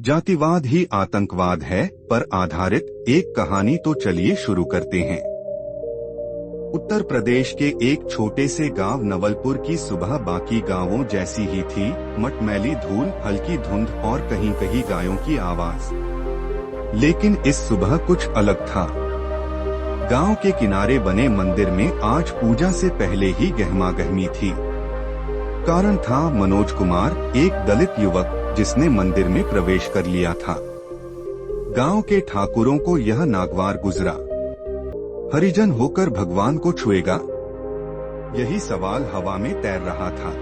जातिवाद ही आतंकवाद है पर आधारित एक कहानी तो चलिए शुरू करते हैं। उत्तर प्रदेश के एक छोटे से गांव नवलपुर की सुबह बाकी गांवों जैसी ही थी। मटमैली धूल, हल्की धुंध और कहीं कहीं गायों की आवाज। लेकिन इस सुबह कुछ अलग था। गांव के किनारे बने मंदिर में आज पूजा से पहले ही गहमागहमी थी। कारण था मनोज कुमार, एक दलित युवक जिसने मंदिर में प्रवेश कर लिया था। गांव के ठाकुरों को यह नागवार गुजरा। हरिजन होकर भगवान को छुएगा? यही सवाल हवा में तैर रहा था।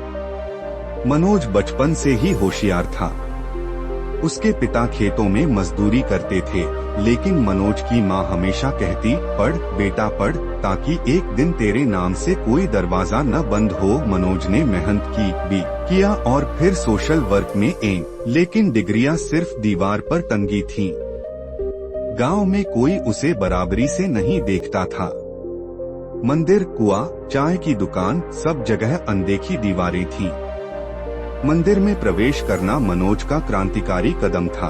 मनोज बचपन से ही होशियार था। उसके पिता खेतों में मजदूरी करते थे, लेकिन मनोज की माँ हमेशा कहती, पढ़ बेटा पढ़, ताकि एक दिन तेरे नाम से कोई दरवाजा न बंद हो। मनोज ने मेहनत की, किया और फिर सोशल वर्क में लेकिन डिग्रियां सिर्फ दीवार पर टंगी थीं। गांव में कोई उसे बराबरी से नहीं देखता था। मंदिर, कुआं, चाय की दुकान, सब जगह अनदेखी दीवारें थीं। मंदिर में प्रवेश करना मनोज का क्रांतिकारी कदम था।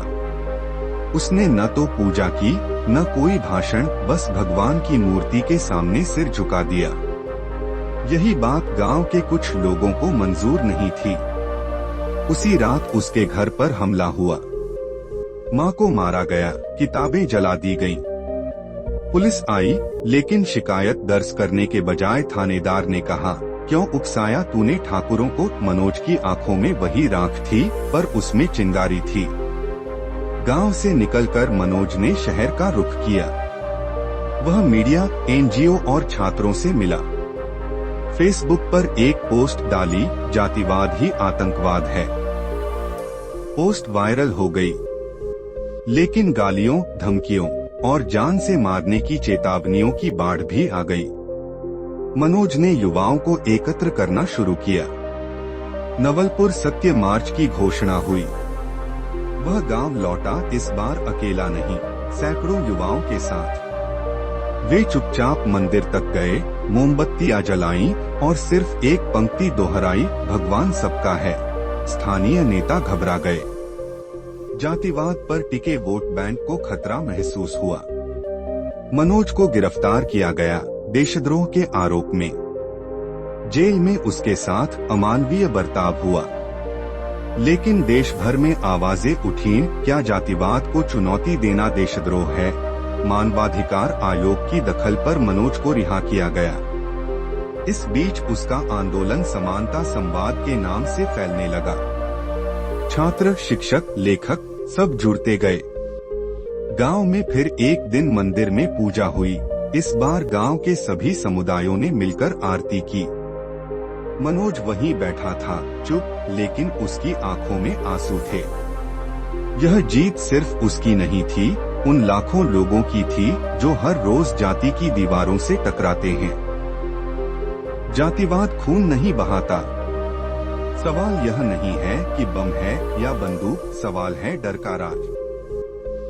उसने न तो पूजा की, न कोई भाषण, बस भगवान की मूर्ति के सामने सिर झुका दिया। यही बात गांव के कुछ लोगों को मंजूर नहीं थी। उसी रात उसके घर पर हमला हुआ। मां को मारा गया, किताबें जला दी गईं। पुलिस आई, लेकिन शिकायत दर्ज करने के बजाय थानेदार ने कहा, क्यों उकसाया तूने ठाकुरों को? मनोज की आंखों में वही राख थी, पर उसमें चिंगारी थी। गांव से निकलकर मनोज ने शहर का रुख किया। वह मीडिया, एनजीओ और छात्रों से मिला। फेसबुक पर एक पोस्ट डाली, जातिवाद ही आतंकवाद है। पोस्ट वायरल हो गई, लेकिन गालियों, धमकियों और जान से मारने की चेतावनियों की बाढ़ भी आ गई। मनोज ने युवाओं को एकत्र करना शुरू किया। नवलपुर सत्य मार्च की घोषणा हुई। वह गांव लौटा, इस बार अकेला नहीं, सैकड़ों युवाओं के साथ। वे चुपचाप मंदिर तक गए, मोमबत्तियां जलाईं और सिर्फ एक पंक्ति दोहराई, भगवान सबका है। स्थानीय नेता घबरा गए। जातिवाद पर टिके वोट बैंक को खतरा महसूस हुआ। मनोज को गिरफ्तार किया गया, देशद्रोह के आरोप में। जेल में उसके साथ अमानवीय बर्ताव हुआ। लेकिन देश भर में आवाजें उठीं, क्या जातिवाद को चुनौती देना देशद्रोह है? मानवाधिकार आयोग की दखल पर मनोज को रिहा किया गया। इस बीच उसका आंदोलन समानता संवाद के नाम से फैलने लगा। छात्र, शिक्षक, लेखक सब जुड़ते गए। गांव में फिर एक दिन मंदिर में पूजा हुई। इस बार गांव के सभी समुदायों ने मिलकर आरती की। मनोज वहीं बैठा था, चुप, लेकिन उसकी आंखों में आंसू थे। यह जीत सिर्फ उसकी नहीं थी, उन लाखों लोगों की थी जो हर रोज जाति की दीवारों से टकराते हैं। जातिवाद खून नहीं बहाता। सवाल यह नहीं है कि बम है या बंदूक, सवाल है डर का राज।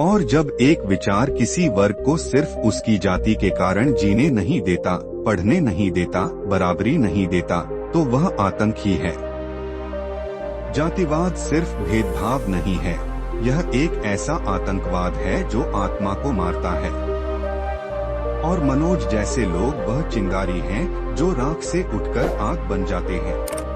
और जब एक विचार किसी वर्ग को सिर्फ उसकी जाति के कारण जीने नहीं देता, पढ़ने नहीं देता, बराबरी नहीं देता, तो वह आतंक ही है। जातिवाद सिर्फ भेदभाव नहीं है, यह एक ऐसा आतंकवाद है जो आत्मा को मारता है। और मनोज जैसे लोग वह चिंगारी हैं जो राख से उठकर आग बन जाते हैं।